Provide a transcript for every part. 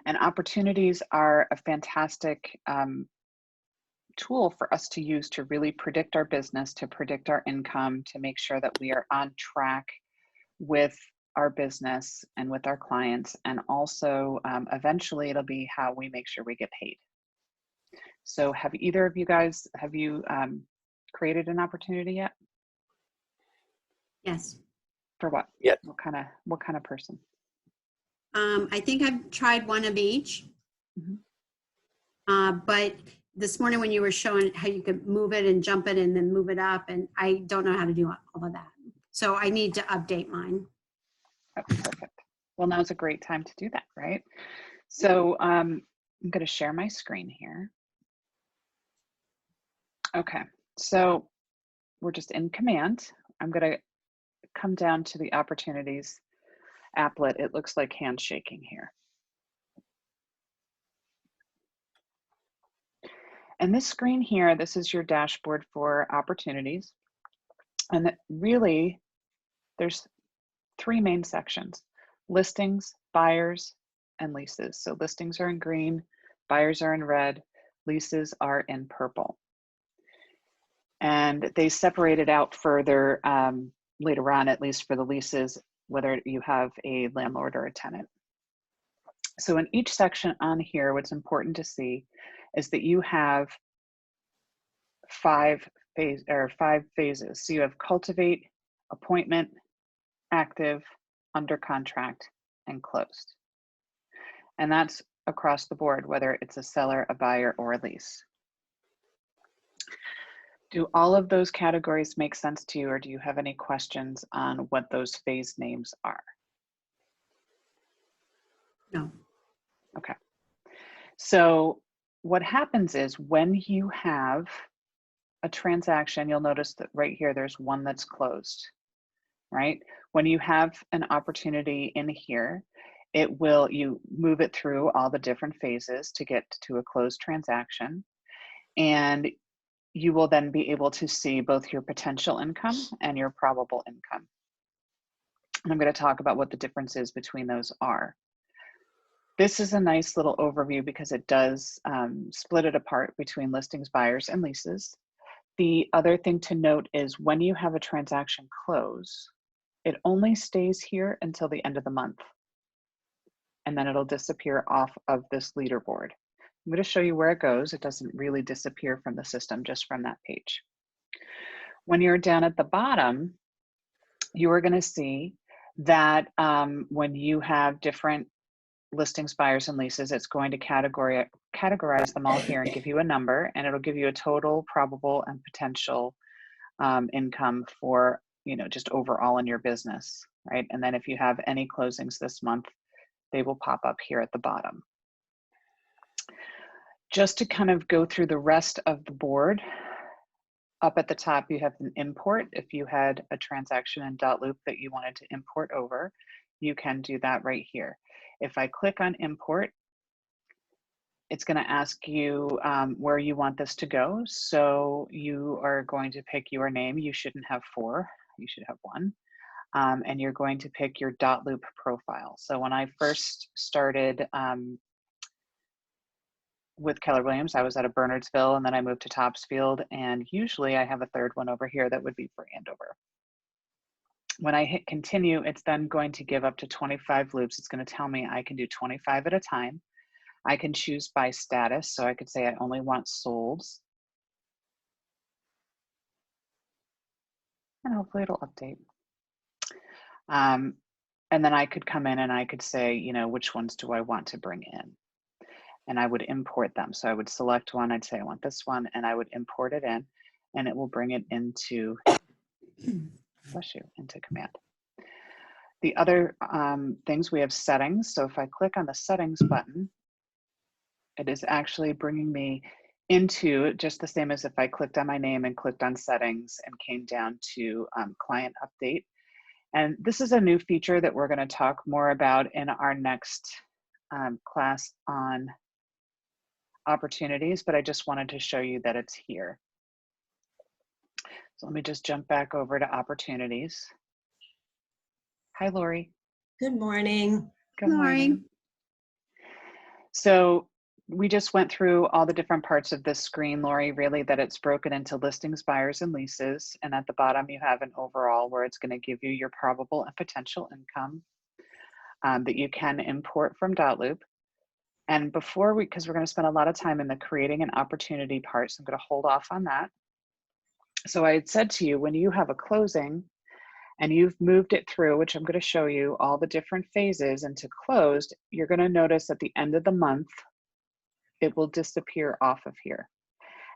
And opportunities are a fantastic tool for us to use to really predict our business, to predict our income, to make sure that we are on track with our business and with our clients. And also, eventually it'll be how we make sure we get paid. So have either of you guys, have you created an opportunity yet? Yes. For what? Yeah. What kind of person? I think I've tried one of each. But this morning when you were showing how you could move it and jump it and then move it up, and I don't know how to do all of that. So I need to update mine. Oh, perfect. Well, now's a great time to do that, right? So I'm going to share my screen here. Okay, so we're just in Command. I'm going to come down to the opportunities applet. It looks like handshaking here. And this screen here, this is your dashboard for opportunities. And really, there's three main sections: listings, buyers, and leases. So listings are in green, buyers are in red, leases are in purple. And they separate it out further later on, at least for the leases, whether you have a landlord or a tenant. So in each section on here, what's important to see is that you have five phases. So you have cultivate, appointment, active, under contract, and closed. And that's across the board, whether it's a seller, a buyer, or a lease. Do all of those categories make sense to you, or do you have any questions on what those phase names are? No. Okay. So what happens is when you have a transaction, you'll notice that right here, there's one that's closed, right? When you have an opportunity in here, you move it through all the different phases to get to a closed transaction. And you will then be able to see both your potential income and your probable income. And I'm going to talk about what the differences between those are. This is a nice little overview because it does split it apart between listings, buyers, and leases. The other thing to note is when you have a transaction close, it only stays here until the end of the month. And then it'll disappear off of this leaderboard. I'm going to show you where it goes. It doesn't really disappear from the system, just from that page. When you're down at the bottom, you are going to see that when you have different listings, buyers, and leases, it's going to categorize them all here and give you a number, and it'll give you a total, probable, and potential income for, just overall in your business, right? And then if you have any closings this month, they will pop up here at the bottom. Just to kind of go through the rest of the board, up at the top, you have an import. If you had a transaction in .loop that you wanted to import over, you can do that right here. If I click on import, it's going to ask you where you want this to go. So you are going to pick your name. You shouldn't have 4, you should have 1. And you're going to pick your .loop profile. So when I first started with Keller Williams, I was at a Bernardsville, and then I moved to Topsfield, and usually I have a third one over here that would be for Andover. When I hit continue, it's then going to give up to 25 loops. It's going to tell me I can do 25 at a time. I can choose by status, so I could say I only want solds. And hopefully it'll update. And then I could come in and I could say, which ones do I want to bring in? And I would import them. So I would select one, I'd say I want this one, and I would import it in, and it will bring it into, bless you, into Command. The other things, we have settings. So if I click on the settings button, it is actually bringing me into just the same as if I clicked on my name and clicked on settings and came down to client update. And this is a new feature that we're going to talk more about in our next class on opportunities, but I just wanted to show you that it's here. So let me just jump back over to opportunities. Hi, Lori. Good morning. Good morning. So we just went through all the different parts of this screen, Lori, really that it's broken into listings, buyers, and leases. And at the bottom, you have an overall where it's going to give you your probable and potential income that you can import from Dotloop. And before because we're going to spend a lot of time in the creating an opportunity part, so I'm going to hold off on that. So I had said to you, when you have a closing and you've moved it through, which I'm going to show you all the different phases into closed, you're going to notice at the end of the month, it will disappear off of here.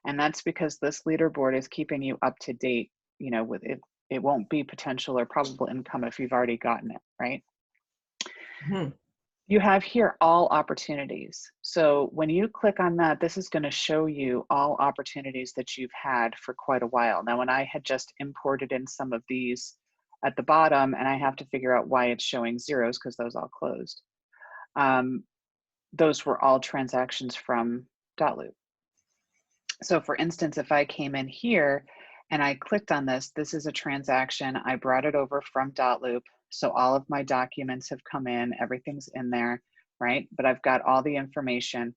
And that's because this leaderboard is keeping you up to date, you know, with it. It won't be potential or probable income if you've already gotten it, right? Hmm. You have here all opportunities. So when you click on that, this is going to show you all opportunities that you've had for quite a while. Now, when I had just imported in some of these at the bottom, and I have to figure out why it's showing zeros because those all closed. Those were all transactions from Dotloop. So for instance, if I came in here and I clicked on this, this is a transaction. I brought it over from Dotloop. So all of my documents have come in, everything's in there, right? But I've got all the information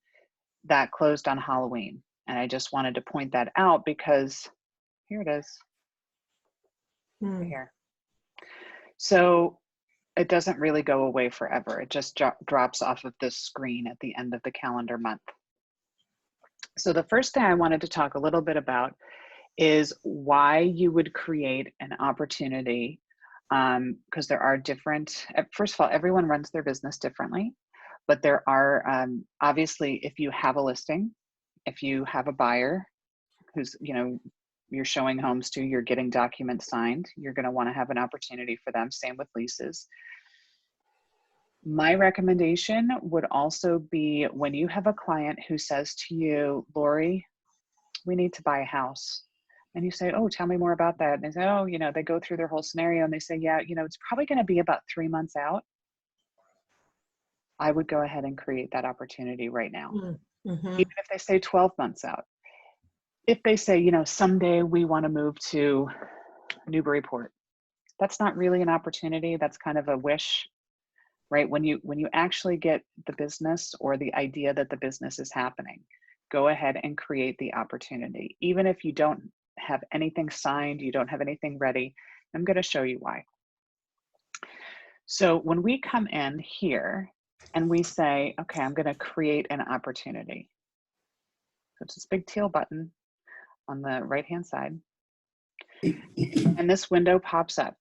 that closed on Halloween. And I just wanted to point that out because here it is, right here. So it doesn't really go away forever. It just drops off of this screen at the end of the calendar month. So the first thing I wanted to talk a little bit about is why you would create an opportunity, because there are different, first of all, everyone runs their business differently, but there are, obviously, if you have a listing, if you have a buyer who's, you know, you're showing homes to, you're getting documents signed, you're going to want to have an opportunity for them. Same with leases. My recommendation would also be when you have a client who says to you, Lori, we need to buy a house. And you say, oh, tell me more about that. And they say, oh, you know, they go through their whole scenario and they say, yeah, you know, it's probably going to be about 3 months out. I would go ahead and create that opportunity right now. Mm-hmm. Even if they say 12 months out. If they say, you know, someday we want to move to Newburyport, that's not really an opportunity. That's kind of a wish, right? When you actually get the business or the idea that the business is happening, go ahead and create the opportunity. Even if you don't have anything signed, you don't have anything ready, I'm going to show you why. So when we come in here and we say, okay, I'm going to create an opportunity. So it's this big teal button on the right-hand side. And this window pops up.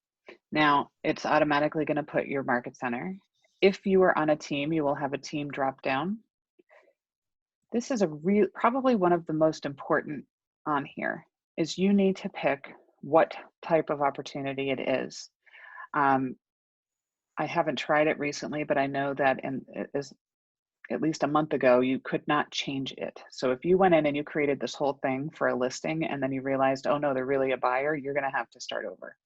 Now it's automatically going to put your market center. If you are on a team, you will have a team drop down. This is probably one of the most important on here is you need to pick what type of opportunity it is. I haven't tried it recently, but I know that at least a month ago, you could not change it. So if you went in and you created this whole thing for a listing and then you realized, oh no, they're really a buyer, you're going to have to start over.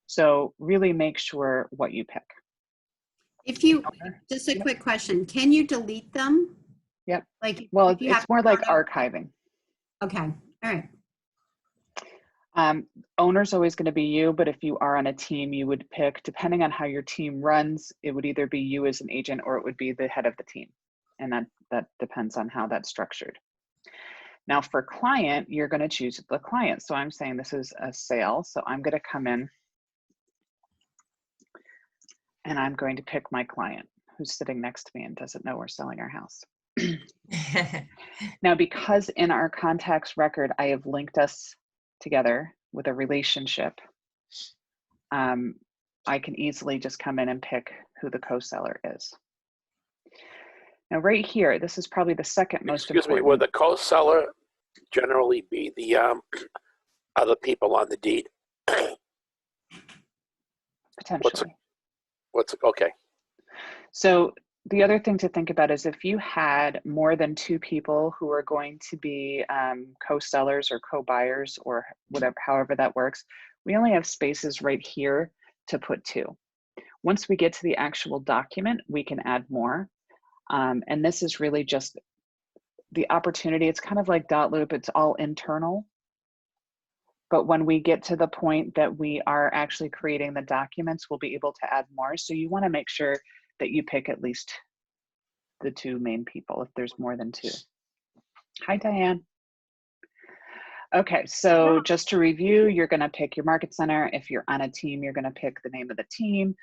So really make sure what you pick. If you, just a quick question, can you delete them? Yep. Like, well, it's more like archiving. Okay. All right. Owner's always going to be you, but if you are on a team, you would pick, depending on how your team runs, it would either be you as an agent or it would be the head of the team. And that depends on how that's structured. Now for client, you're going to choose the client. So I'm saying this is a sale. So I'm going to come in and I'm going to pick my client who's sitting next to me and doesn't know we're selling our house. Now, because in our contacts record, I have linked us together with a relationship, I can easily just come in and pick who the co-seller is. Now, right here, this is probably the second most important. Excuse me, would the co-seller generally be the other people on the deed? Potentially. Okay. So the other thing to think about is if you had more than 2 people who are going to be co-sellers or co-buyers or whatever, however that works, we only have spaces right here to put 2. Once we get to the actual document, we can add more. And this is really just the opportunity. It's kind of like Dotloop, it's all internal. But when we get to the point that we are actually creating the documents, we'll be able to add more. So you want to make sure that you pick at least the two main people if there's more than two. Hi, Diane. Okay, so just to review, you're going to pick your market center. If you're on a team, you're going to pick the name of the team.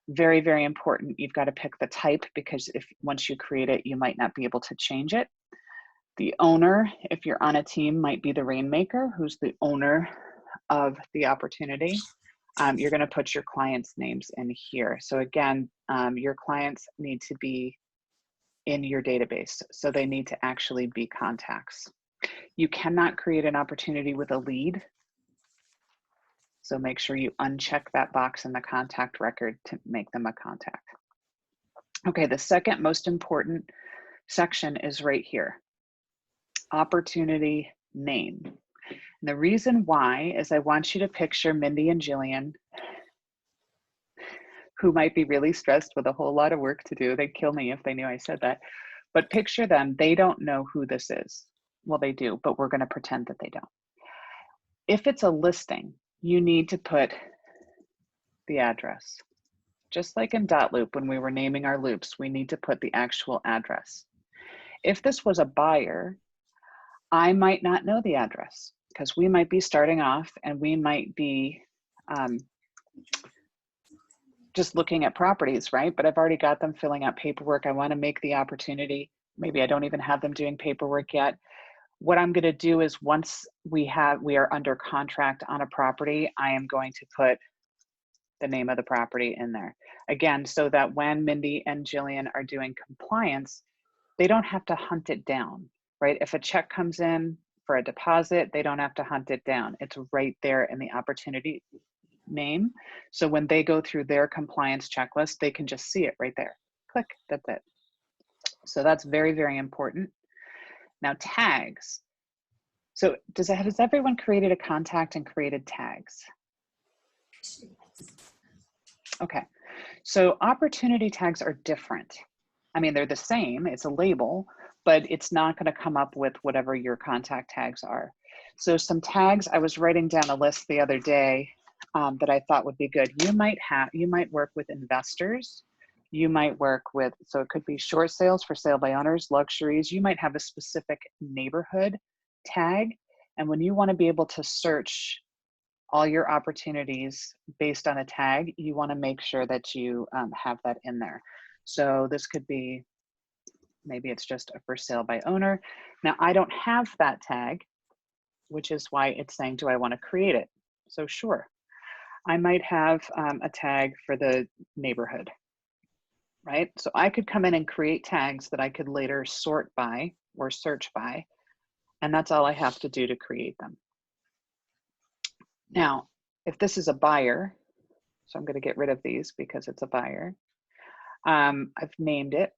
Very, very important. You've got to pick the type, because if once you create it, you might not be able to change it. The owner, if you're on a team, might be the rainmaker, who's the owner of the opportunity. You're going to put your clients' names in here. So again, your clients need to be in your database. So they need to actually be contacts. You cannot create an opportunity with a lead. So make sure you uncheck that box in the contact record to make them a contact. Okay, the second most important section is right here. Opportunity name. And the reason why is I want you to picture Mindy and Jillian, who might be really stressed with a whole lot of work to do. They'd kill me if they knew I said that. But picture them, they don't know who this is. Well, they do, but we're going to pretend that they don't. If it's a listing, you need to put the address. Just like in dot-loop, when we were naming our loops, we need to put the actual address. If this was a buyer, I might not know the address, because we might be starting off and we might be just looking at properties, right? But I've already got them filling out paperwork. I want to make the opportunity. Maybe I don't even have them doing paperwork yet. What I'm going to do is once we are under contract on a property, I am going to put the name of the property in there. Again, so that when Mindy and Jillian are doing compliance, they don't have to hunt it down, right? If a check comes in for a deposit, they don't have to hunt it down. It's right there in the opportunity name. So when they go through their compliance checklist, they can just see it right there. Click, that's it. So that's very, very important. Now tags. So has everyone created a contact and created tags? Okay, so opportunity tags are different. I mean, they're the same, it's a label, but it's not going to come up with whatever your contact tags are. So some tags, I was writing down a list the other day that I thought would be good. You might work with investors. You might work with, so it could be short sales for sale by owners, luxuries. You might have a specific neighborhood tag. And when you want to be able to search all your opportunities based on a tag, you want to make sure that you have that in there. So this could be, maybe it's just a for sale by owner. Now I don't have that tag, which is why it's saying, do I want to create it? So sure, I might have a tag for the neighborhood, right? So I could come in and create tags that I could later sort by or search by, and that's all I have to do to create them. Now, if this is a buyer, so I'm going to get rid of these because it's a buyer. I've named it.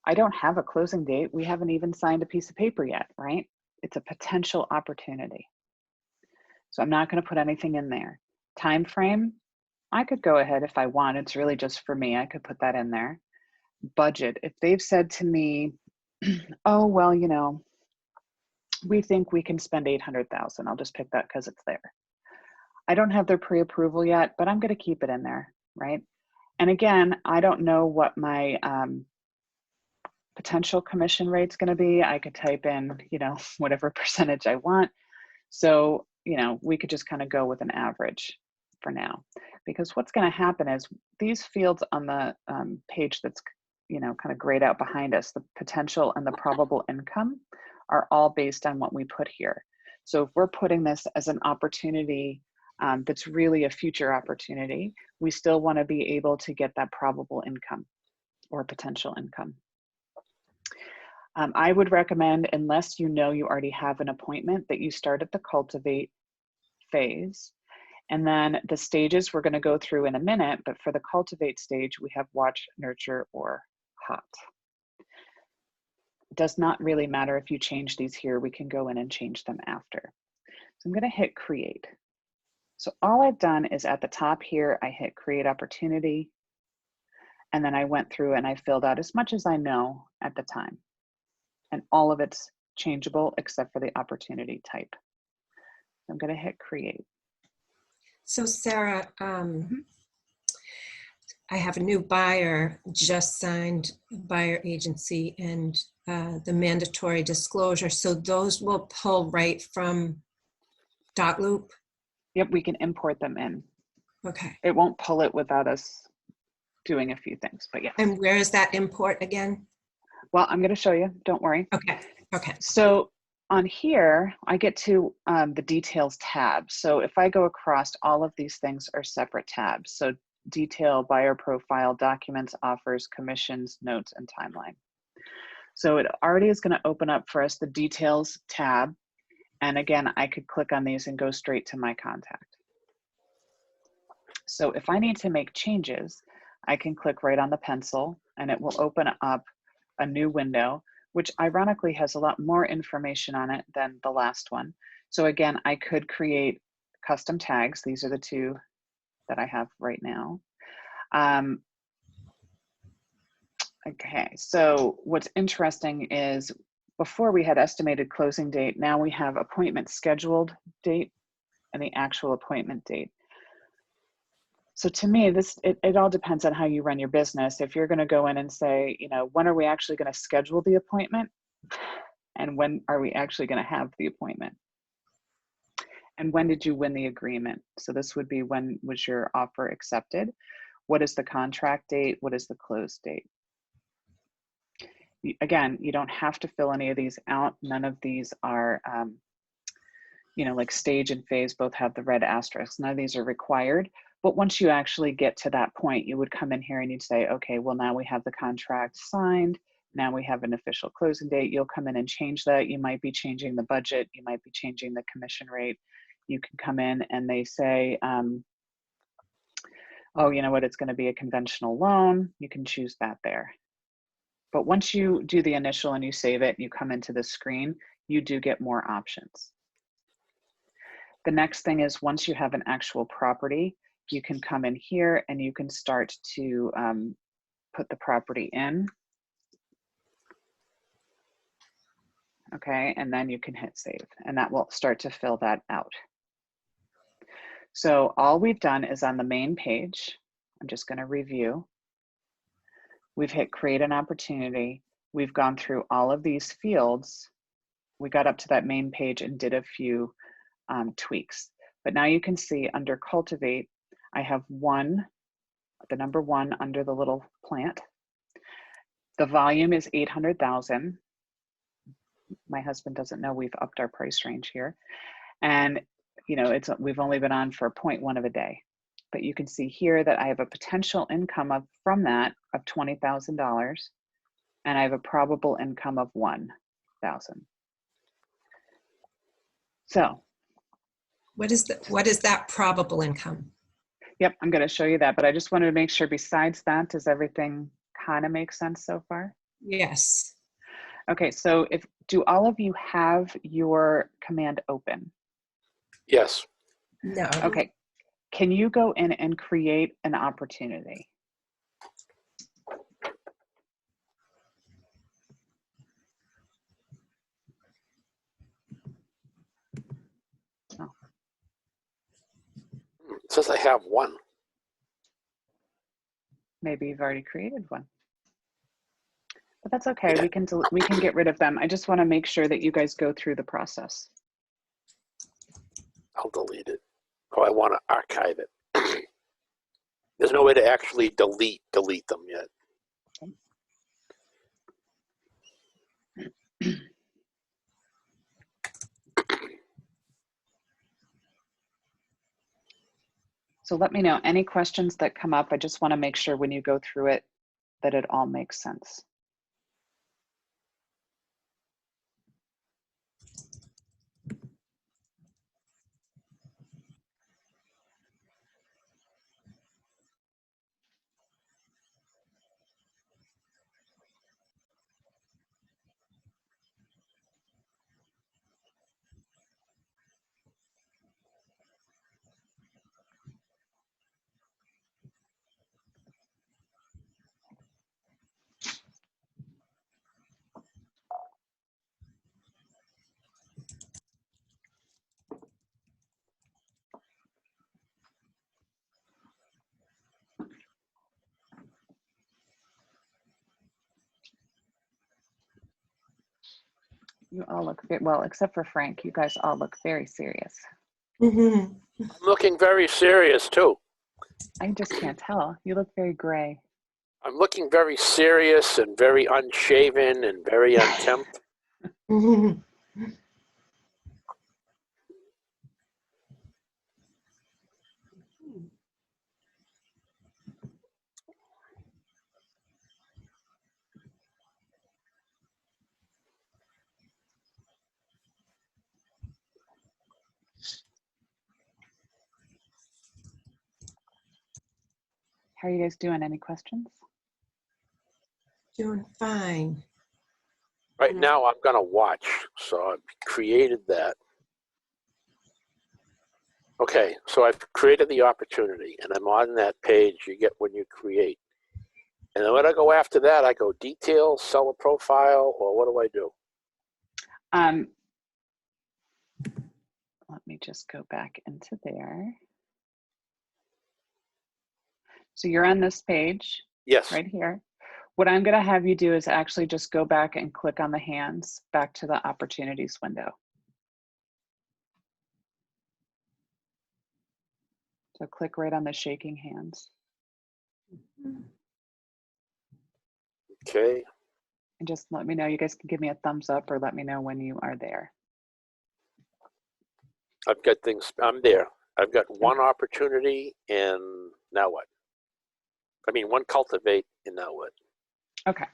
I don't have a closing date. We haven't even signed a piece of paper yet, right? It's a potential opportunity. So I'm not going to put anything in there. Time frame, I could go ahead if I want. It's really just for me. I could put that in there. Budget, if they've said to me, oh, well, you know, we think we can spend 800,000. I'll just pick that because it's there. I don't have their pre-approval yet, but I'm going to keep it in there, right? And again, I don't know what my potential commission rate's going to be. I could type in, you know, whatever percentage I want. So, you know, we could just kind of go with an average for now, because what's going to happen is these fields on the page that's, you know, kind of grayed out behind us, the potential and the probable income are all based on what we put here. So if we're putting this as an opportunity that's really a future opportunity, we still want to be able to get that probable income or potential income. I would recommend, unless you know you already have an appointment, that you start at the cultivate phase. And then the stages we're going to go through in a minute, but for the cultivate stage, we have watch, nurture, or hot. It does not really matter if you change these here. We can go in and change them after. So I'm going to hit create. So all I've done is at the top here, I hit create opportunity. And then I went through and I filled out as much as I know at the time. And all of it's changeable except for the opportunity type. So I'm going to hit create. So Sarah, I have a new buyer, just signed buyer agency and the mandatory disclosure. So those will pull right from Dotloop. Yep, we can import them in. Okay. It won't pull it without us doing a few things, but yes. And where is that import again? Well, I'm going to show you. Don't worry. Okay. Okay. So on here, I get to the details tab. So if I go across, all of these things are separate tabs. So detail, buyer profile, documents, offers, commissions, notes, and timeline. So it already is going to open up for us the details tab. And again, I could click on these and go straight to my contact. So if I need to make changes, I can click right on the pencil and it will open up a new window, which ironically has a lot more information on it than the last one. So again, I could create custom tags. These are the two that I have right now. Okay, so what's interesting is before we had estimated closing date, now we have appointment scheduled date and the actual appointment date. So to me, it all depends on how you run your business. If you're going to go in and say, you know, when are we actually going to schedule the appointment? And when are we actually going to have the appointment? And when did you win the agreement? So this would be, when was your offer accepted? What is the contract date? What is the close date? Again, you don't have to fill any of these out. None of these are, you know, like stage and phase both have the red asterisks. None of these are required. But once you actually get to that point, you would come in here and you'd say, okay, well, now we have the contract signed. Now we have an official closing date. You'll come in and change that. You might be changing the budget. You might be changing the commission rate. You can come in and they say, oh, you know what, it's going to be a conventional loan. You can choose that there. But once you do the initial and you save it, you come into the screen, you do get more options. The next thing is, once you have an actual property, you can come in here and you can start to put the property in. Okay, and then you can hit save and that will start to fill that out. So all we've done is on the main page, I'm just going to review. We've hit create an opportunity. We've gone through all of these fields. We got up to that main page and did a few tweaks. But now you can see under cultivate, I have one, the number one under the little plant. The volume is 800,000. My husband doesn't know we've upped our price range here. And you know, we've only been on for 0.1 of a day. But you can see here that I have a potential income from that of $20,000, and I have a probable income of 1,000. So, What is that probable income? yep, I'm going to show you that, but I just wanted to make sure. Besides that, does everything kind of make sense so far? Yes. Okay, so do all of you have your command open? Yes. No. Okay, can you go in and create an opportunity? Oh, It says I have one. maybe you've already created one. But that's okay, Yeah. we can get rid of them. I just want to make sure that you guys go through the process. I'll delete it. Oh, I want to archive it. There's no way to actually delete them yet. So let me know any questions that come up. I just want to make sure when you go through it that it all makes sense. You all look very, well, except for Frank. You guys all look very serious. Mhm. I'm looking very serious too. I just can't tell. You look very gray. I'm looking very serious and very unshaven and very unkempt. Mhm. How are you guys doing? Any questions? Doing fine. Right now, I'm going to watch. So I've created that. Okay, so I've created the opportunity, and I'm on that page you get when you create. And then when I go after that, I go details, seller profile, or what do I do? Let me just go back into there. So you're on this page Yes. right here. What I'm going to have you do is actually just go back and click on the hands back to the opportunities window. So click right on the shaking hands Okay. and just let me know. You guys can give me a thumbs up or let me know when you are there. I've got things. I'm there. I've got one opportunity, and now what? I mean, one cultivate, and now what? Okay.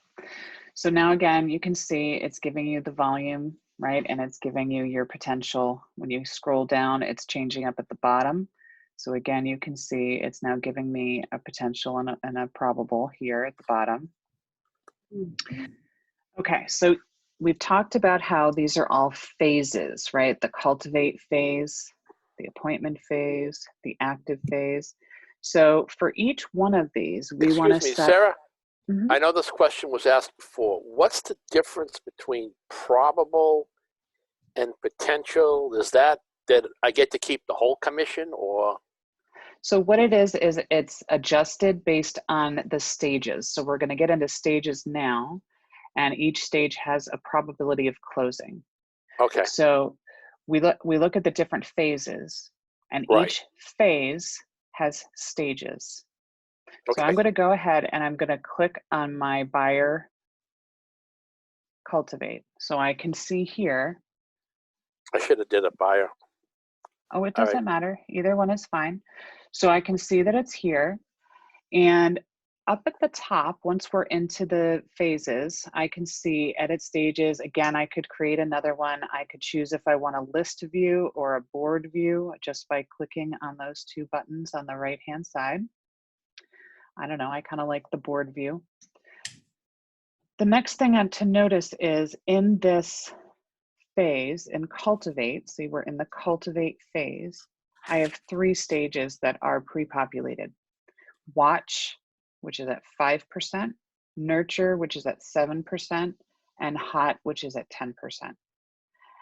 So now again, you can see it's giving you the volume, right? And it's giving you your potential. When you scroll down, it's changing up at the bottom. So again, you can see it's now giving me a potential and a probable here at the bottom. Okay, so we've talked about how these are all phases, right? The cultivate phase, the appointment phase, the active phase. So for each one of these, we want to Excuse me, set. Sarah. Mhm. I know this question was asked before. What's the difference between probable and potential? Is that I get to keep the whole commission, or? So what it is it's adjusted based on the stages. So we're going to get into stages now, and each stage has a probability of closing. Okay. So we look at the different phases, and Right. each phase has stages. Okay. So I'm going to go ahead and I'm going to click on my buyer cultivate. So I can see here. I should have did a buyer. Oh, it All doesn't right. matter. Either one is fine. So I can see that it's here. And up at the top, once we're into the phases, I can see edit stages. Again, I could create another one. I could choose if I want a list view or a board view just by clicking on those two buttons on the right-hand side. I don't know, I kind of like the board view. The next thing to notice is in this phase, in cultivate, see we're in the cultivate phase, I have 3 stages that are pre-populated. Watch, which is at 5%, nurture, which is at 7%, and hot, which is at 10%.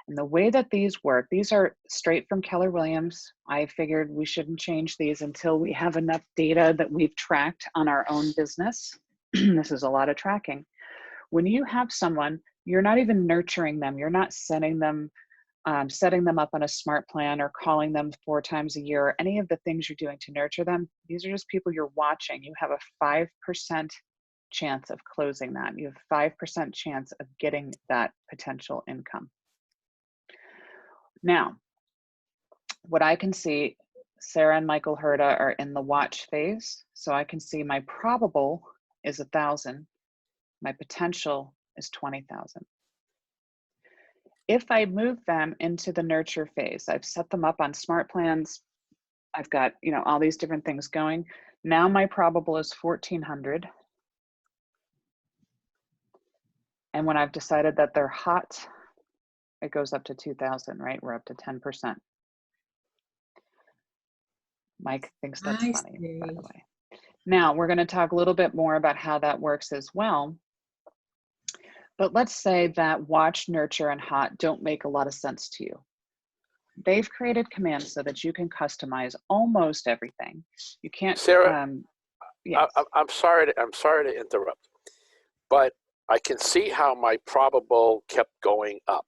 And the way that these work, these are straight from Keller Williams. I figured we shouldn't change these until we have enough data that we've tracked on our own business. This is a lot of tracking. When you have someone, you're not even nurturing them. You're not setting them up on a smart plan or calling them 4 times a year, or any of the things you're doing to nurture them. These are just people you're watching. You have a 5% chance of closing that. You have 5% chance of getting that potential income. Now, what I can see, Sarah and Michael Herda are in the watch phase. So I can see my probable is 1,000. My potential is 20,000. If I move them into the nurture phase, I've set them up on smart plans. I've got, all these different things going. Now my probable is 1,400. And when I've decided that they're hot, it goes up to 2,000, right? We're up to 10%. Mike thinks that's I funny, by see. the way. Now we're going to talk a little bit more about how that works as well. But let's say that watch, nurture, and hot don't make a lot of sense to you. They've created commands so that you can customize almost everything. You can't. Sarah, Yes. I'm sorry to interrupt, but I can see how my probable kept going up.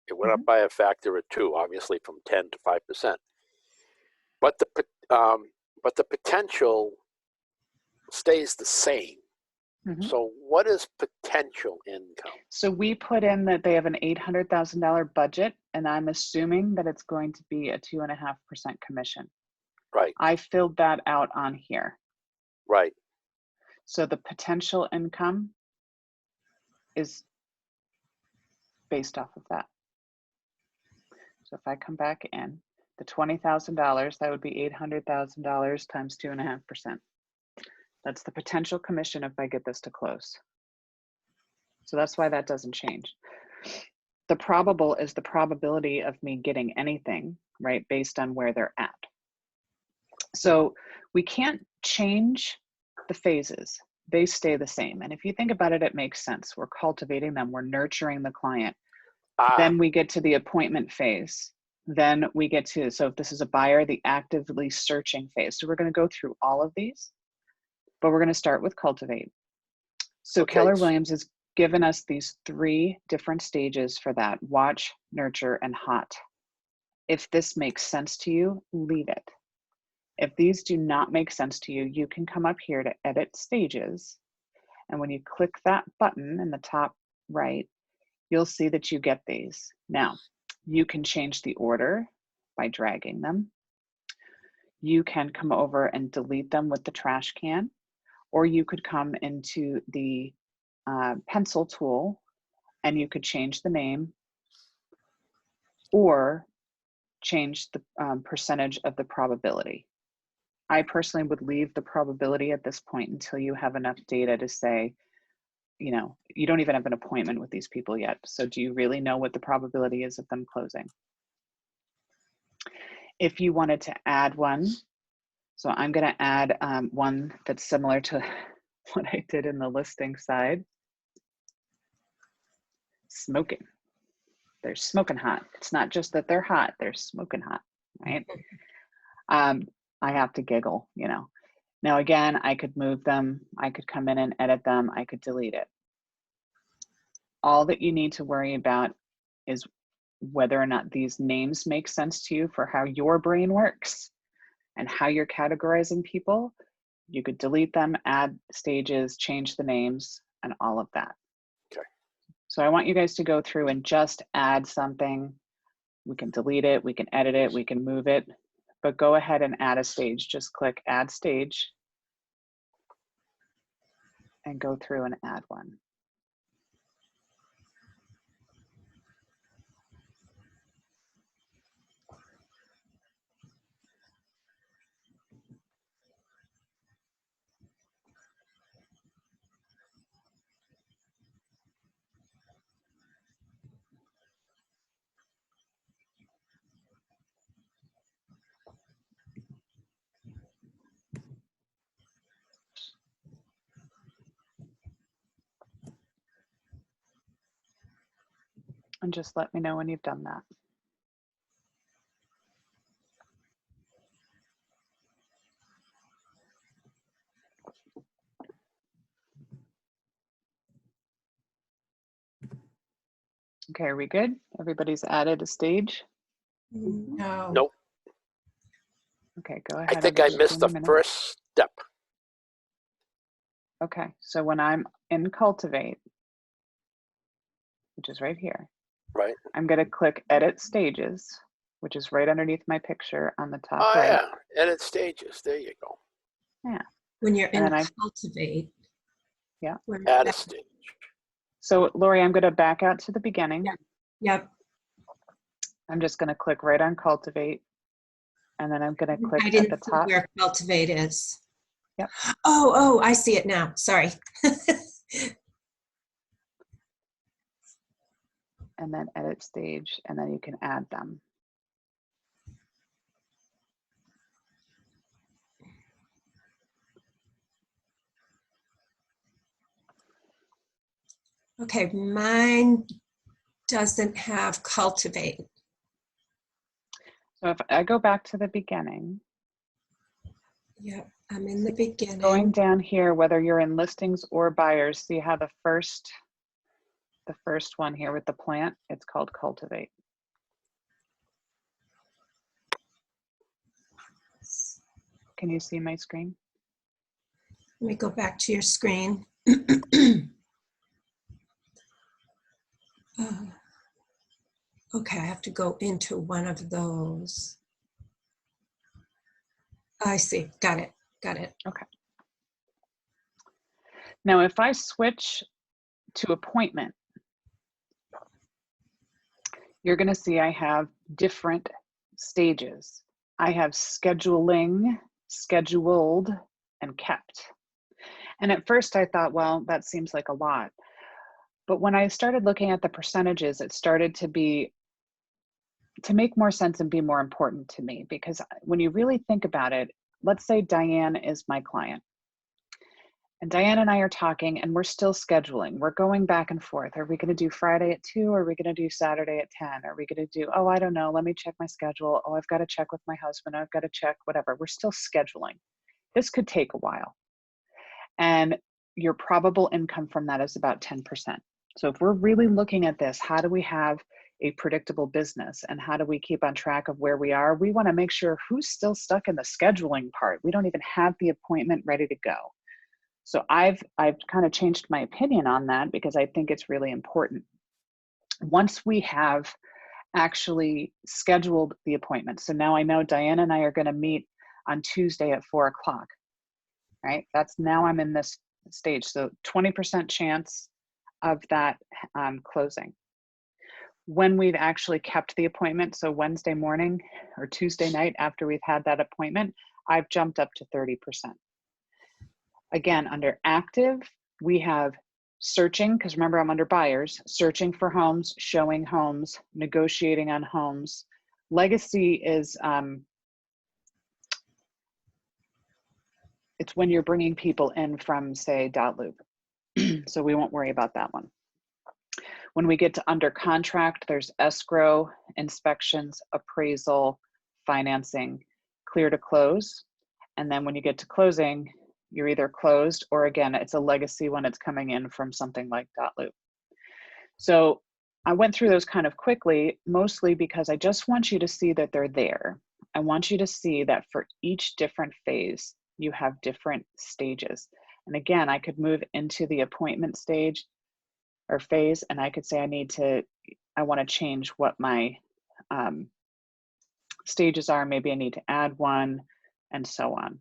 It went up by a factor of 2, obviously from 10 to 5%. But the potential stays the same. Mhm. So what is potential income? So we put in that they have an $800,000 budget, and I'm assuming that it's going to be a 2.5% commission. Right, I filled that out on here. right. So the potential income is based off of that. So if I come back in, the $20,000, that would be $800,000 times 2.5%. That's the potential commission if I get this to close. So that's why that doesn't change. The probable is the probability of me getting anything, right, based on where they're at. So we can't change the phases. They stay the same. And if you think about it, it makes sense. We're cultivating them. We're nurturing the client. Then we get to the appointment phase. Then we get to, so if this is a buyer, the actively searching phase. So we're going to go through all of these, but we're going to start with cultivate. So Okay. Keller Williams has given us these 3 different stages for that: watch, nurture, and hot. If this makes sense to you, leave it. If these do not make sense to you, you can come up here to edit stages. And when you click that button in the top right, you'll see that you get these. Now, you can change the order by dragging them. You can come over and delete them with the trash can, or you could come into the pencil tool and you could change the name or change the percentage of the probability. I personally would leave the probability at this point until you have enough data to say, you know, you don't even have an appointment with these people yet. So do you really know what the probability is of them closing? If you wanted to add one, so I'm going to add one that's similar to what I did in the listing side. Smoking. They're smoking hot. It's not just that they're hot, they're smoking hot, right? I have to giggle, you know. Now again, I could move them, I could come in and edit them, I could delete it. All that you need to worry about is whether or not these names make sense to you for how your brain works and how you're categorizing people. You could delete them, add stages, change the names, and all of that. Okay. So I want you guys to go through and just add something. We can delete it, we can edit it, we can move it, but go ahead and add a stage. Just click add stage and go through and add one. And just let me know when you've done that. Okay, are we good? Everybody's added a stage? No. Nope. Okay, go ahead. I think I missed the first step. Okay, so when I'm in Cultivate, which is right here, Right. I'm going to click Edit Stages, which is right underneath my picture on the top Oh, right. yeah. Edit stages. There you go. When you're And in then cultivate. Yeah. where Add a that- stage. So Lori, I'm going to back out to the beginning. Yeah. Yep. I'm just going to click right on Cultivate. And then I'm going to click I at didn't the see top. where cultivate is. Yep. Oh, I see it now. Sorry. And then Edit Stage, and then you can add them. Okay, mine doesn't have cultivate. So if I go back to the beginning, Yep, I'm in the beginning. going down here, whether you're in listings or buyers, see how the first one here with the plant, it's called Cultivate. Can you see my screen? Let me go back to your screen. Okay, I have to go into one of those. I see. Got it. Got it. Now, if I switch to appointment, you're going to see I have different stages. I have scheduling, scheduled, and kept. And at first I thought, well, that seems like a lot. But when I started looking at the percentages, it started to make more sense and be more important to me, because when you really think about it, let's say Diane is my client. And Diane and I are talking and we're still scheduling. We're going back and forth. Are we going to do Friday at 2? Or are we going to do Saturday at 10? Are we going to do, oh, I don't know. Let me check my schedule. Oh, I've got to check with my husband. I've got to check whatever. We're still scheduling. This could take a while. And your probable income from that is about 10%. So if we're really looking at this, how do we have a predictable business and how do we keep on track of where we are? We want to make sure who's still stuck in the scheduling part. We don't even have the appointment ready to go. So I've kind of changed my opinion on that because I think it's really important. Once we have actually scheduled the appointment, so now I know Diane and I are going to meet on Tuesday at 4 o'clock, right? That's now I'm in this stage. So 20% chance of that closing. When we've actually kept the appointment, so Wednesday morning or Tuesday night after we've had that appointment, I've jumped up to 30%. Again, under active, we have searching, because remember I'm under buyers, searching for homes, showing homes, negotiating on homes. Legacy is, it's when you're bringing people in from, say, Dotloop. So we won't worry about that one. When we get to under contract, there's escrow, inspections, appraisal, financing, clear to close. And then when you get to closing, you're either closed or again, it's a legacy when it's coming in from something like Dotloop. So I went through those kind of quickly, mostly because I just want you to see that they're there. I want you to see that for each different phase, you have different stages. And again, I could move into the appointment stage or phase, and I could say I want to change what my stages are. Maybe I need to add one and so on.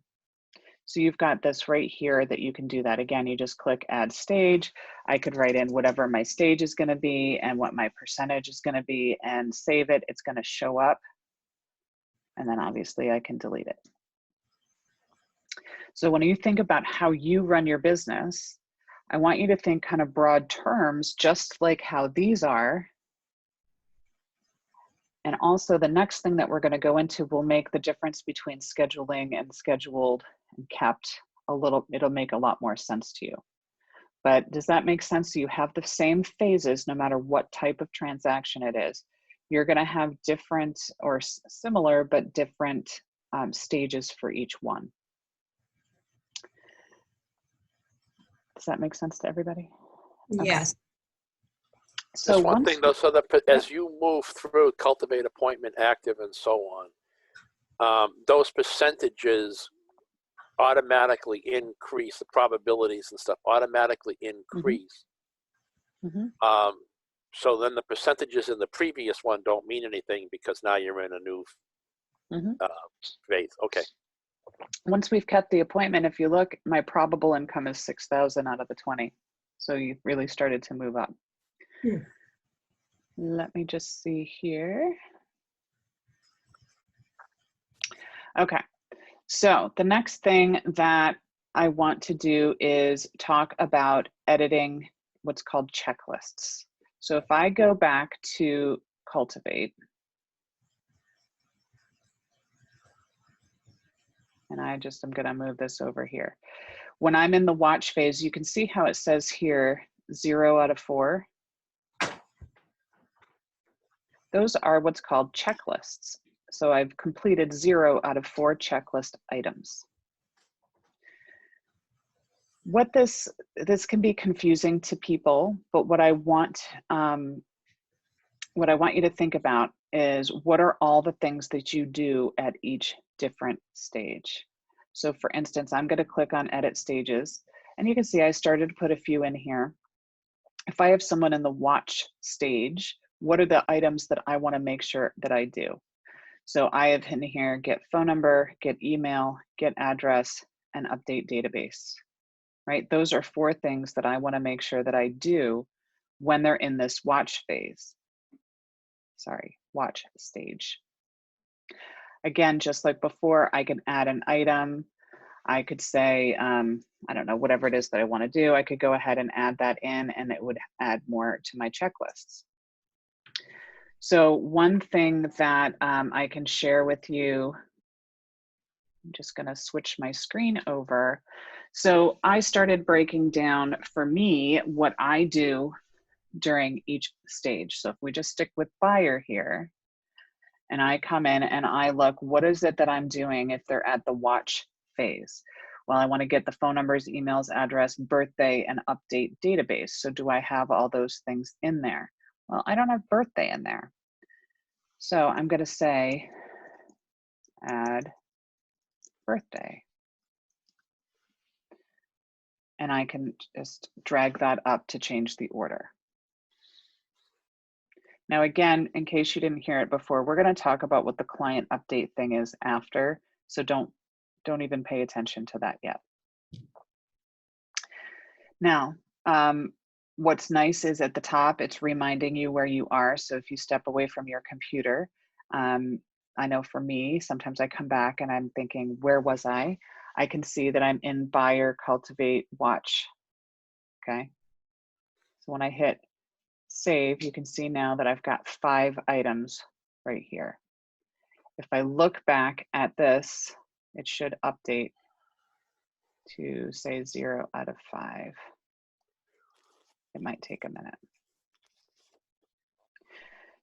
So you've got this right here that you can do that. Again, you just click add stage. I could write in whatever my stage is going to be and what my percentage is going to be and save it. It's going to show up. And then obviously I can delete it. So when you think about how you run your business, I want you to think kind of broad terms, just like how these are. And also the next thing that we're going to go into will make the difference between scheduling and scheduled and kept it'll make a lot more sense to you. But does that make sense? So you have the same phases no matter what type of transaction it is. You're going to have different or similar but different stages for each one. Does that make sense to everybody? Okay. Yes. So Just one thing though, so that as you move through cultivate, appointment, active, and so on, those percentages automatically increase, the probabilities and stuff automatically increase. Mm-hmm. So then the percentages in the previous one don't mean anything because now you're in a new phase. Okay. Once we've kept the appointment, if you look, my probable income is 6,000 out of the 20. So you've really started to move up. Let me just see here. Okay, so the next thing that I want to do is talk about editing what's called checklists. So if I go back to Cultivate, and I'm gonna move this over here. When I'm in the watch phase, you can see how it says here, 0 out of 4. Those are what's called checklists. So I've completed 0 out of 4 checklist items. What this can be confusing to people, but what I want you to think about is what are all the things that you do at each different stage. So for instance, I'm going to click on edit stages, and you can see I started to put a few in here. If I have someone in the watch stage, what are the items that I want to make sure that I do? So I have in here, get phone number, get email, get address, and update database, right? Those are 4 things that I want to make sure that I do when they're in this watch phase. Sorry, watch stage. Again, just like before, I can add an item. I could say, I don't know, whatever it is that I want to do, I could go ahead and add that in, and it would add more to my checklists. So one thing that I can share with you, I'm just going to switch my screen over. So I started breaking down for me what I do during each stage. So if we just stick with buyer here, and I come in and I look, what is it that I'm doing if they're at the watch phase? Well, I want to get the phone numbers, emails, address, birthday, and update database. So do I have all those things in there? Well, I don't have birthday in there. So I'm going to say add birthday. And I can just drag that up to change the order. Now, again, in case you didn't hear it before, we're going to talk about what the client update thing is after. So don't even pay attention to that yet. Now, what's nice is at the top, it's reminding you where you are. So if you step away from your computer, I know for me, sometimes I come back and I'm thinking, where was I? I can see that I'm in buyer, cultivate, watch. Okay. So when I hit save, you can see now that I've got 5 items right here. If I look back at this, it should update to say 0 out of 5. It might take a minute.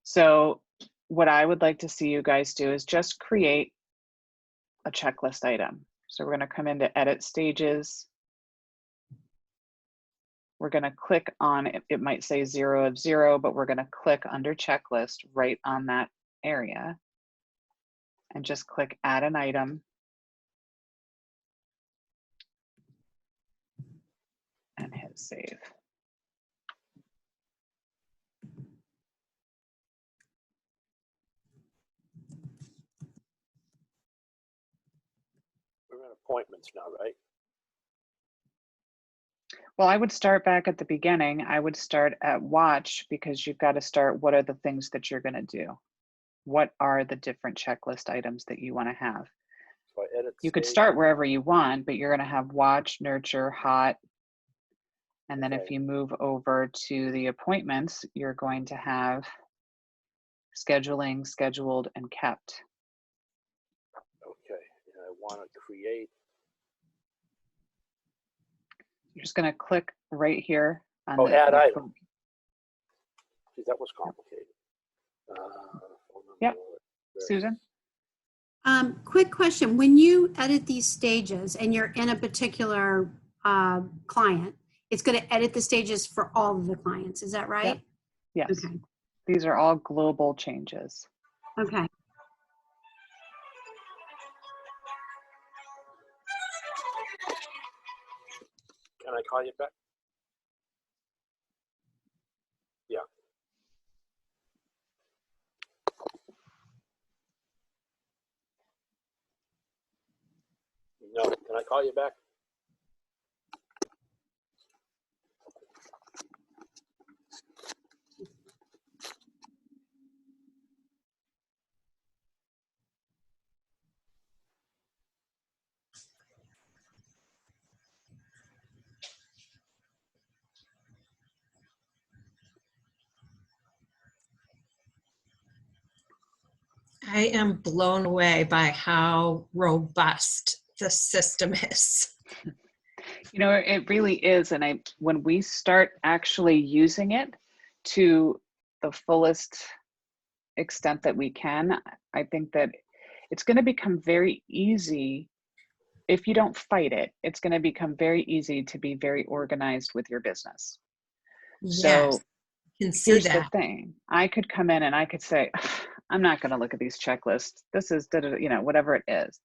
So what I would like to see you guys do is just create a checklist item. So we're going to come into edit stages. We're going to click on it. It might say 0 of 0, but we're going to click under checklist right on that area and just click add an item. And hit save. We're in appointments now, right? Well, I would start back at the beginning. I would start at watch because you've got to start, what are the things that you're going to do? What are the different checklist items that you want to have? So I edit You could stage. start wherever you want, but you're going to have watch, nurture, hot. And then if Okay. you move over to the appointments, you're going to have scheduling, scheduled, and kept. Okay, and I want to create. You're just going to click right here on Oh, add item. boom. Geez, that was complicated. Phone number, Yep. address. Susan? Quick question. When you edit these stages and you're in a particular client, it's going to edit the stages for all of the clients. Is that right? Yes. Okay. These are all global changes. Okay. Can I call you back? Yeah. No, can I call you back? I am blown away by how robust the system is. You know, it really is. And when we start actually using it to the fullest extent that we can, I think that it's going to become very easy. If you don't fight it, it's going to become very easy to be very organized with your business. Yes, So you can see here's that. the thing. I could come in and I could say, I'm not going to look at these checklists. This is, you know, whatever it is.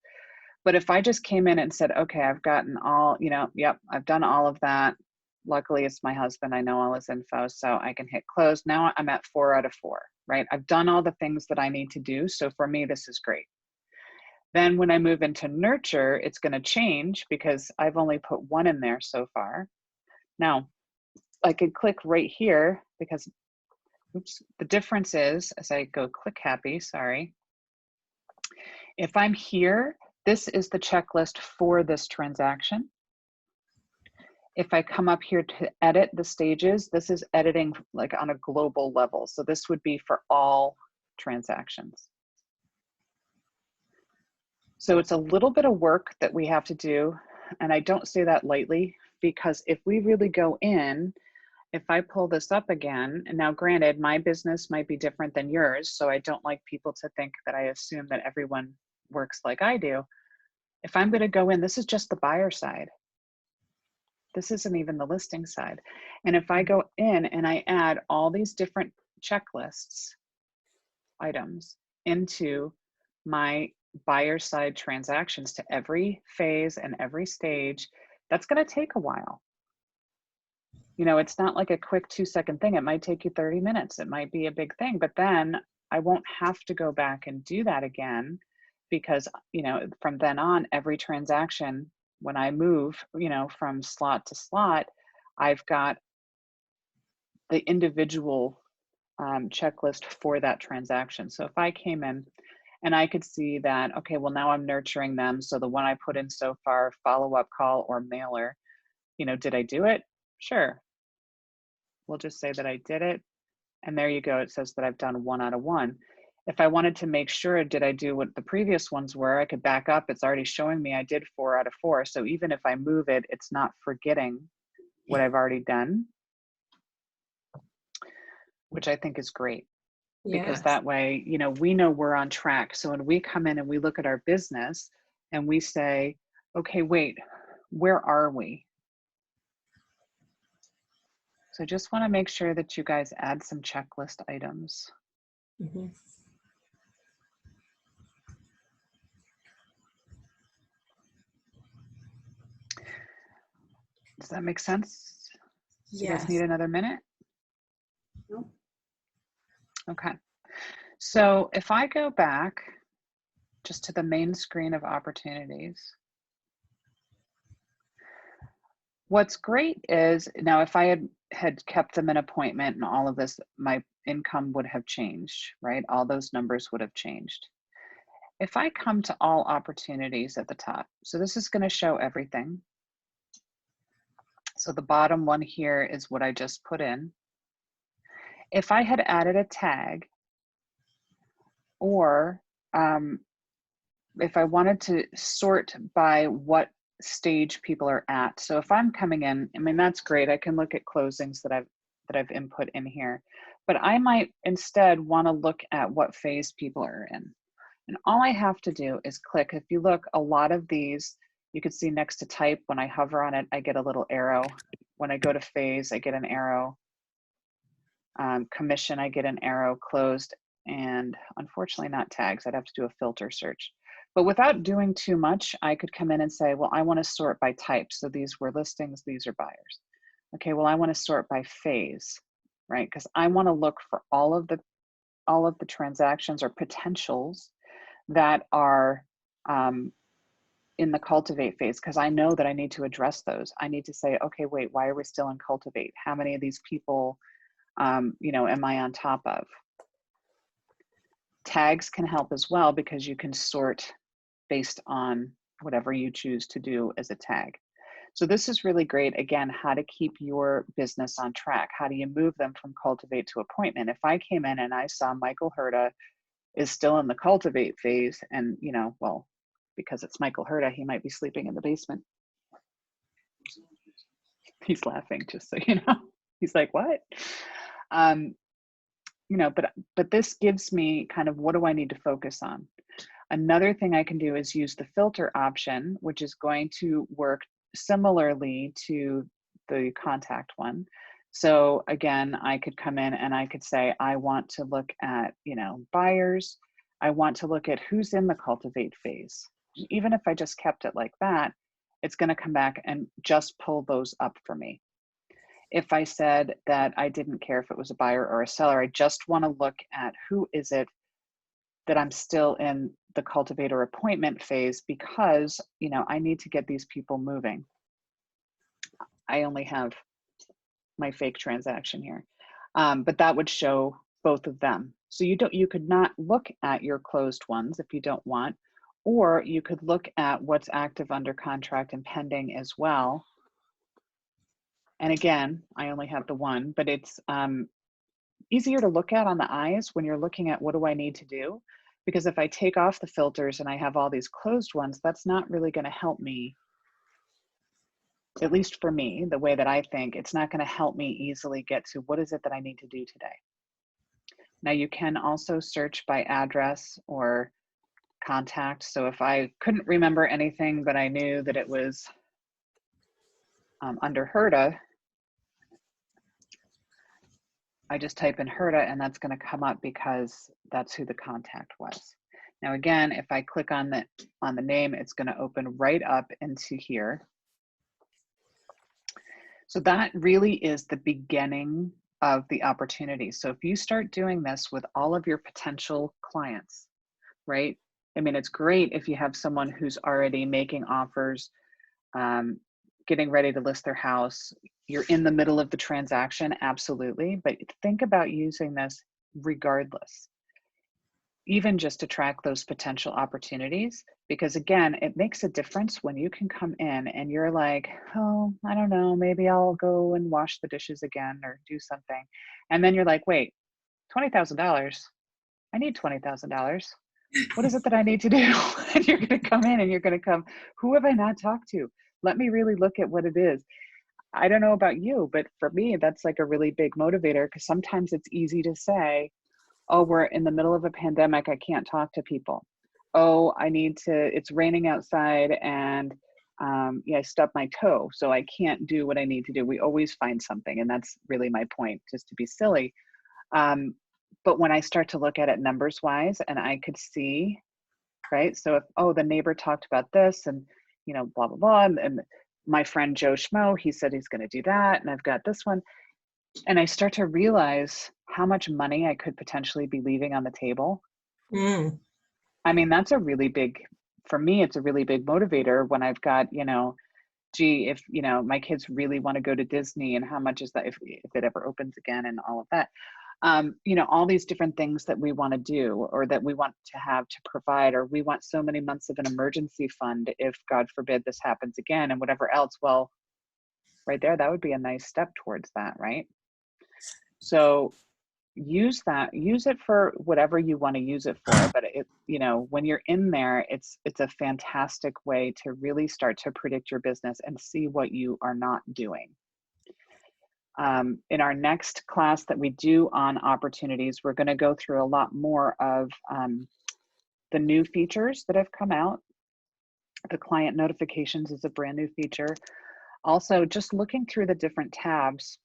But if I just came in and said, okay, I've gotten all, yep, I've done all of that. Luckily, it's my husband. I know all his info, so I can hit close. Now I'm at 4 out of 4, right? I've done all the things that I need to do. So for me, this is great. Then when I move into nurture, it's going to change because I've only put 1 in there so far. Now, I could click right here because, oops, the difference is, as I go click happy, sorry. If I'm here, this is the checklist for this transaction. If I come up here to edit the stages, this is editing like on a global level. So this would be for all transactions. So it's a little bit of work that we have to do. And I don't say that lightly, because if we really go in, if I pull this up again, and now granted, my business might be different than yours, so I don't like people to think that I assume that everyone works like I do. If I'm going to go in, this is just the buyer side. This isn't even the listing side. And if I go in and I add all these different checklists, items into my buyer side transactions to every phase and every stage, that's going to take a while. It's not like a quick 2-second thing. It might take you 30 minutes. It might be a big thing, but then I won't have to go back and do that again, because, from then on, every transaction, when I move, from slot to slot, I've got the individual checklist for that transaction. So if I came in and I could see that, okay, well, now I'm nurturing them. So the one I put in so far, follow-up call or mailer, did I do it? Sure. We'll just say that I did it. And there you go. It says that I've done 1 out of 1. If I wanted to make sure, did I do what the previous ones were, I could back up. It's already showing me I did 4 out of 4. So even if I move it, it's not forgetting what I've already done, which I think is great. Because Yes. that way, we know we're on track. So when we come in and we look at our business and we say, okay, wait, where are we? So I just want to make sure that you guys add some checklist items. Mhm. Does that make sense? Do you guys Yes. need another minute? Nope. Okay. So if I go back just to the main screen of opportunities, what's great is now if I had kept them in appointment and all of this, my income would have changed, right? All those numbers would have changed. If I come to all opportunities at the top, so this is going to show everything. So the bottom one here is what I just put in. If I had added a tag, or if I wanted to sort by what stage people are at. So if I'm coming in, I mean, that's great. I can look at closings that I've input in here, but I might instead want to look at what phase people are in. And all I have to do is click. If you look, a lot of these, you can see next to type, when I hover on it, I get a little arrow. When I go to phase, I get an arrow. Commission, I get an arrow. Closed, and unfortunately not tags. I'd have to do a filter search. But without doing too much, I could come in and say, well, I want to sort by type. So these were listings, these are buyers. Okay, well, I want to sort by phase, right? Because I want to look for all of the transactions or potentials that are in the cultivate phase, because I know that I need to address those. I need to say, okay, wait, why are we still in cultivate? How many of these people, am I on top of? Tags can help as well, because you can sort based on whatever you choose to do as a tag. So this is really great. Again, how to keep your business on track. How do you move them from cultivate to appointment? If I came in and I saw Michael Herta is still in the cultivate phase, and well, because it's Michael Herta, he might be sleeping in the basement. He's laughing, just so you know. He's like, what? But this gives me kind of, what do I need to focus on? Another thing I can do is use the filter option, which is going to work similarly to the contact one. So again, I could come in and I could say, I want to look at, buyers. I want to look at who's in the cultivate phase. even if I just kept it like that, it's going to come back and just pull those up for me. If I said that I didn't care if it was a buyer or a seller, I just want to look at who is it that I'm still in the cultivator appointment phase, because, you know, I need to get these people moving. I only have my fake transaction here, but that would show both of them. So you could not look at your closed ones if you don't want, or you could look at what's active, under contract, and pending as well. And again, I only have the one, but it's easier to look at on the eyes when you're looking at what do I need to do? Because if I take off the filters and I have all these closed ones, that's not really going to help me. At least for me, the way that I think, it's not going to help me easily get to what is it that I need to do today. Now you can also search by address or contact. So if I couldn't remember anything, but I knew that it was under Herta, I just type in Herta and that's going to come up because that's who the contact was. Now again, if I click on the name, it's going to open right up into here. So that really is the beginning of the opportunity. So if you start doing this with all of your potential clients, right? I mean, it's great if you have someone who's already making offers, getting ready to list their house. You're in the middle of the transaction, absolutely. But think about using this regardless, even just to track those potential opportunities, because again, it makes a difference when you can come in and you're like, oh, I don't know, maybe I'll go and wash the dishes again or do something. And then you're like, wait, $20,000, I need $20,000. What is it that I need to do? And you're going to come in and you're going to come, who have I not talked to? Let me really look at what it is. I don't know about you, but for me, that's like a really big motivator, because sometimes it's easy to say, oh, we're in the middle of a pandemic, I can't talk to people. Oh, it's raining outside and yeah, I stubbed my toe, so I can't do what I need to do. We always find something, and that's really my point, just to be silly. But when I start to look at it numbers wise, and I could see, right? So if, oh, the neighbor talked about this and, you know, blah, blah, blah. And my friend Joe Schmo, he said he's going to do that. And I've got this one. And I start to realize how much money I could potentially be leaving on the table. I mean, that's a really big, for me, it's a really big motivator when I've got, you know, gee, if, you know, my kids really want to go to Disney, and how much is that if it ever opens again, and all of that. You know, all these different things that we want to do, or that we want to have to provide, or we want so many months of an emergency fund if, God forbid, this happens again, and whatever else. Well, right there, that would be a nice step towards that, right? So use it for whatever you want to use it for. But it, you know, when you're in there, it's a fantastic way to really start to predict your business and see what you are not doing. In our next class that we do on opportunities, we're going to go through a lot more of the new features that have come out. The client notifications is a brand new feature. Also, just looking through the different tabs,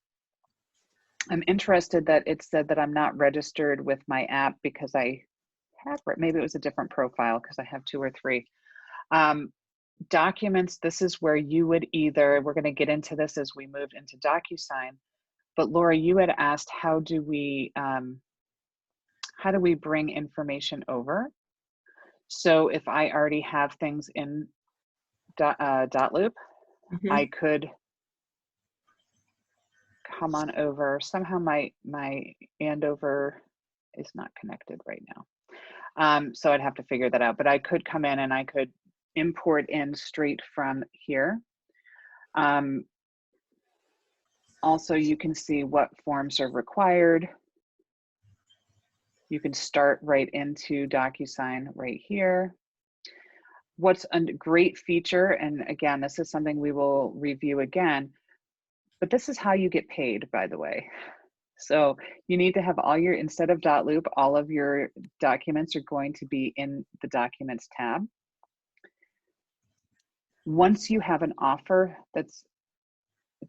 I'm interested that it said that I'm not registered with my app because I have, maybe it was a different profile because I have 2 or 3. Documents, this is where you would either, we're going to get into this as we move into DocuSign, but Laura, you had asked, how do we bring information over? So if I already have things in Dotloop, I could come on over. Somehow my Andover is not connected right now. So I'd have to figure that out, but I could come in and I could import in straight from here. Also, you can see what forms are required. You can start right into DocuSign right here. What's a great feature, and again, this is something we will review again, but this is how you get paid, by the way. So you need to have all your, instead of Dotloop, all of your documents are going to be in the Documents tab. Once you have an offer, it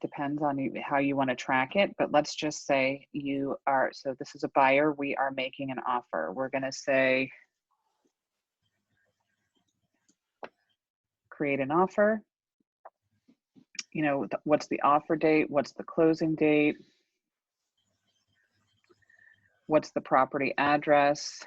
depends on you, how you want to track it, but let's just say you are, so this is a buyer, we are making an offer. We're going to say create an offer. You know, what's the offer date? What's the closing date? What's the property address?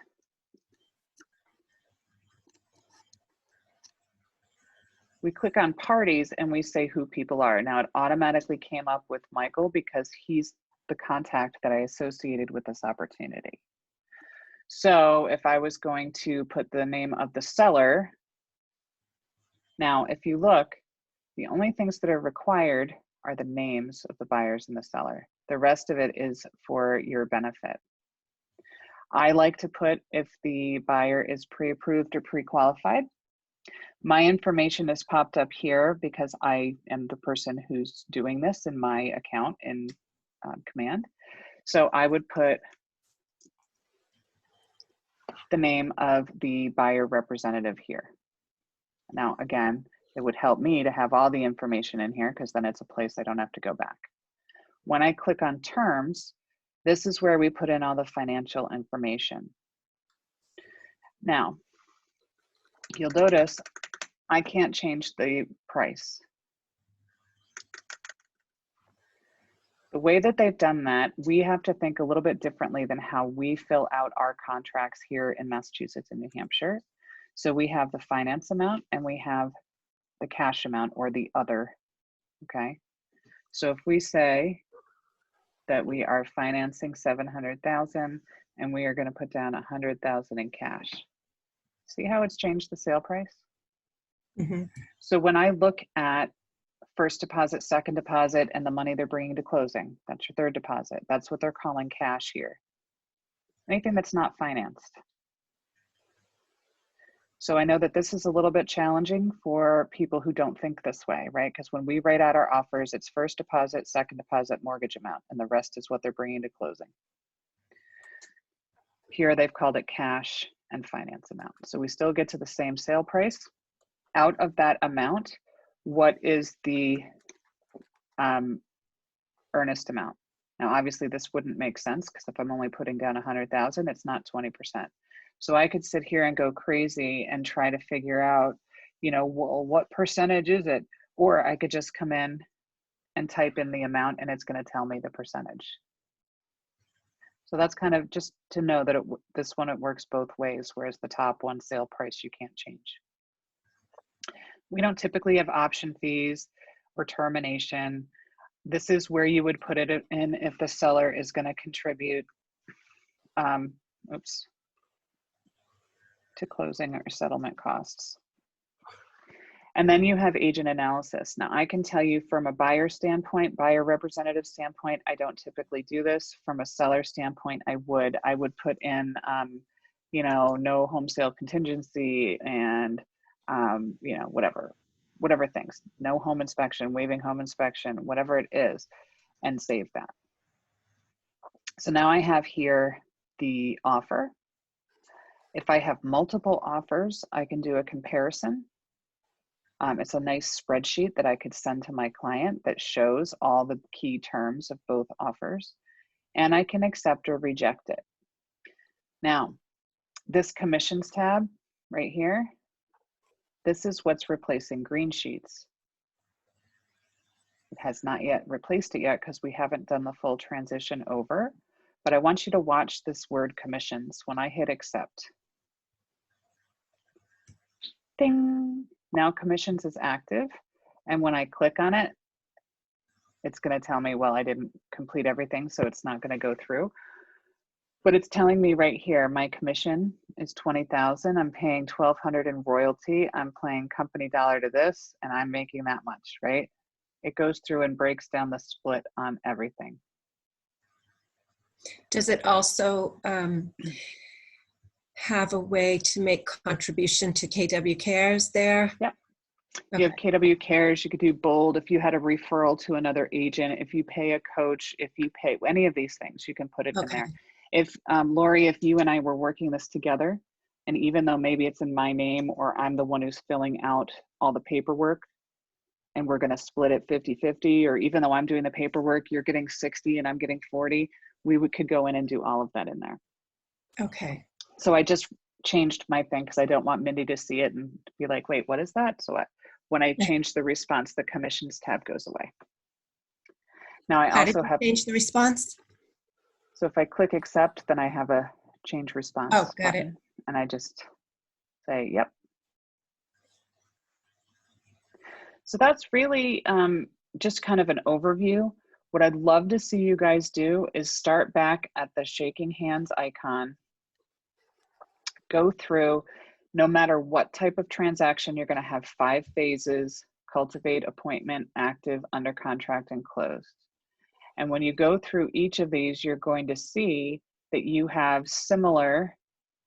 We click on parties and we say who people are. Now it automatically came up with Michael because he's the contact that I associated with this opportunity. So if I was going to put the name of the seller, now if you look, the only things that are required are the names of the buyers and the seller. The rest of it is for your benefit. I like to put if the buyer is pre-approved or pre-qualified. My information is popped up here because I am the person who's doing this in my account in Command. So I would put the name of the buyer representative here. Now, again, it would help me to have all the information in here because then it's a place I don't have to go back. When I click on terms, this is where we put in all the financial information. Now, you'll notice I can't change the price. The way that they've done that, we have to think a little bit differently than how we fill out our contracts here in Massachusetts and New Hampshire. So we have the finance amount and we have the cash amount or the other, okay? So if we say that we are financing 700,000 and we are gonna put down 100,000 in cash. See how it's changed the sale price? Mm-hmm. So when I look at first deposit, second deposit, and the money they're bringing to closing, that's your third deposit. That's what they're calling cash here. Anything that's not financed. So I know that this is a little bit challenging for people who don't think this way, right? Because when we write out our offers, it's first deposit, second deposit, mortgage amount, and the rest is what they're bringing to closing. Here they've called it cash and finance amount. So we still get to the same sale price. Out of that amount, what is the earnest amount? Now, obviously this wouldn't make sense because if I'm only putting down 100,000, it's not 20%. So I could sit here and go crazy and try to figure out, you know, well, what percentage is it? Or I could just come in and type in the amount and it's going to tell me the percentage. So that's kind of just to know that this one, it works both ways, whereas the top one, sale price, you can't change. We don't typically have option fees or termination. This is where you would put it in if the seller is going to contribute to closing or settlement costs. And then you have agent analysis. Now I can tell you from a buyer standpoint, buyer representative standpoint, I don't typically do this. From a seller standpoint, I would put in, you know, no home sale contingency and, you know, whatever things, no home inspection, waiving home inspection, whatever it is, and save that. So now I have here the offer. If I have multiple offers, I can do a comparison. It's a nice spreadsheet that I could send to my client that shows all the key terms of both offers, and I can accept or reject it. Now, this commissions tab right here, this is what's replacing green sheets. It has not yet replaced it yet because we haven't done the full transition over, but I want you to watch this word commissions when I hit accept. Ding. Now commissions is active, and when I click on it, it's going to tell me, well, I didn't complete everything, so it's not going to go through. But it's telling me right here, my commission is 20,000. I'm paying 1,200 in royalty. I'm paying company dollar to this, and I'm making that much, right? It goes through and breaks down the split on everything. Does it also have a way to make contribution to KW Cares there? Yep. Okay. You have KW Cares, you could do bold. If you had a referral to another agent, if you pay a coach, if you pay any of these things, you can put it in there. If Lori, if you and I were working this together, and even though maybe it's in my name or I'm the one who's filling out all the paperwork, and we're going to split it 50-50, or even though I'm doing the paperwork, you're getting 60 and I'm getting 40, could go in and do all of that in there. Okay. So I just changed my thing because I don't want Mindy to see it and be like, wait, what is that? So When I change the response, the commissions tab goes away. Now I How did also you have, change the response? so if I click accept, then I have a change response Oh, got it. button, and I just say, yep. So that's really just kind of an overview. What I'd love to see you guys do is start back at the shaking hands icon, go through, no matter what type of transaction, you're going to have 5 phases: cultivate, appointment, active, under contract, and closed. And when you go through each of these, you're going to see that you have similar,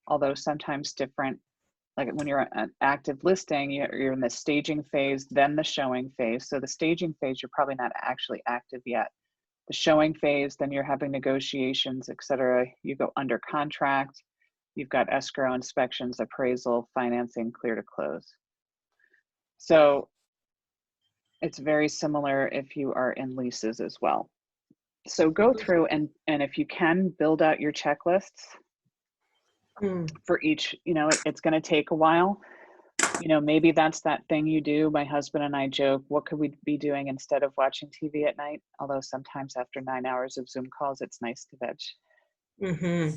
although sometimes different, like when you're an active listing, you're in the staging phase, then the showing phase. So the staging phase, you're probably not actually active yet. The showing phase, then you're having negotiations, et cetera. You go under contract, you've got escrow, inspections, appraisal, financing, clear to close. So it's very similar if you are in leases as well. So go through and if you can, build out your checklists for each, it's going to take a while. Maybe that's that thing you do. My husband and I joke, what could we be doing instead of watching TV at night? Although sometimes after 9 hours of Zoom calls, it's nice to veg. Mm-hmm.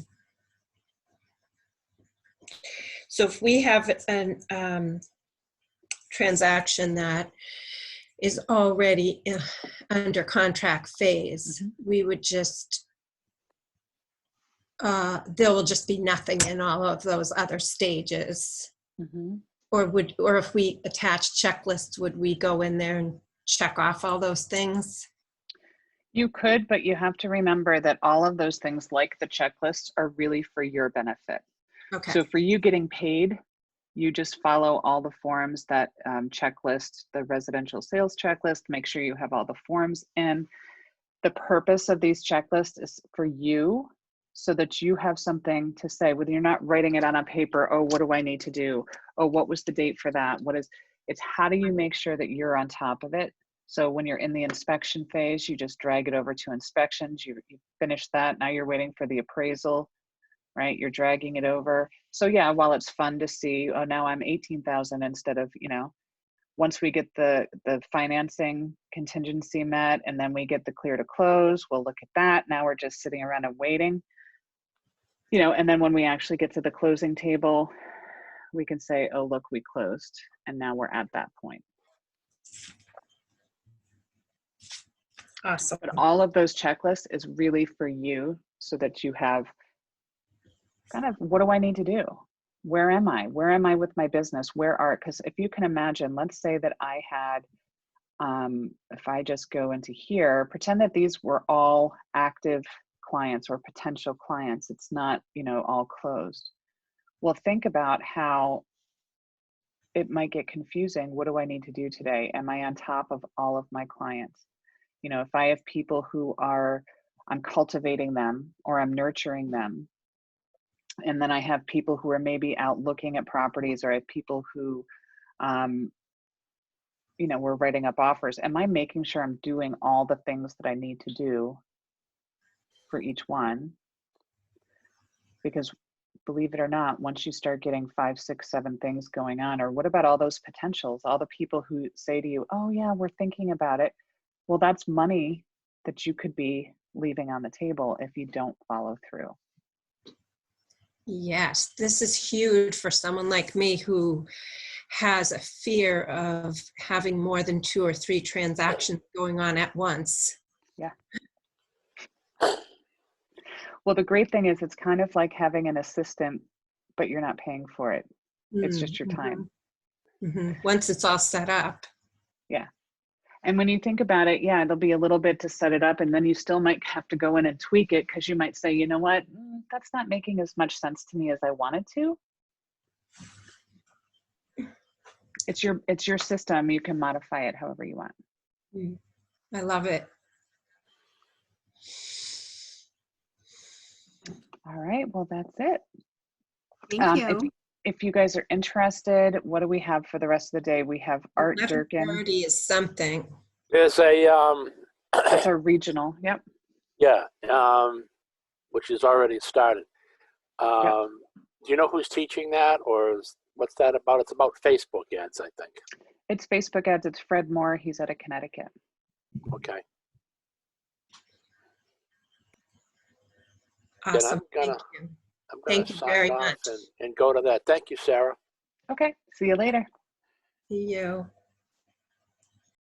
So if we have an transaction that is already under contract phase, we would just, there will just be nothing in all of those other stages. Or if we attach checklists, would we go in there and check off all those things? You could, but you have to remember that all of those things, like the checklists, are really for your benefit. Okay. So for you getting paid, you just follow all the forms, that checklist, the residential sales checklist, make sure you have all the forms in. The purpose of these checklists is for you, so that you have something to say, whether you're not writing it on a paper, oh, what do I need to do? Oh, what was the date for that? It's how do you make sure that you're on top of it? So when you're in the inspection phase, you just drag it over to inspections, you finish that, now you're waiting for the appraisal, right? You're dragging it over. So yeah, while it's fun to see, oh, now I'm 18,000 instead of, once we get the financing contingency met, and then we get the clear to close, we'll look at that. Now we're just sitting around and waiting, and then when we actually get to the closing table, we can say, oh, look, we closed. And now we're at that point. Awesome. But all of those checklists is really for you, so that you have kind of, what do I need to do? Where am I? Where am I with my business? Because if you can imagine, let's say that I had, if I just go into here, pretend that these were all active clients or potential clients. It's not, all closed. Well, think about how it might get confusing. What do I need to do today? Am I on top of all of my clients? If I have people who I'm cultivating them or I'm nurturing them, and then I have people who are maybe out looking at properties, or I have people who, we're writing up offers. Am I making sure I'm doing all the things that I need to do for each one? Because believe it or not, once you start getting 5, 6, 7 things going on, or what about all those potentials, all the people who say to you, oh yeah, we're thinking about it. Well, that's money that you could be leaving on the table if you don't follow through. Yes, this is huge for someone like me who has a fear of having more than 2 or 3 transactions going on at once. Yeah. Well, the great thing is it's kind of like having an assistant, but you're not paying for it. It's just your time. Once it's all set up. Yeah. And when you think about it, yeah, it'll be a little bit to set it up, and then you still might have to go in and tweak it, because you might say, you know what, that's not making as much sense to me as I wanted to. It's your system. You can modify it however you want. I love it. All right, well, that's it. Thank you. If you guys are interested, what do we have for the rest of the day? We have Art Durkin. 11:30 is something. There's a, That's our regional. Yep. yeah, which is already started. Do you know who's teaching that, or is What's that about? It's about Facebook ads, I think. It's Facebook ads. It's Fred Moore. He's out of Connecticut. Okay. Awesome. gonna- Thank you. I'm going Thank to you sign very off much. and go to that. Thank you, Sarah. Okay. See you later. See you.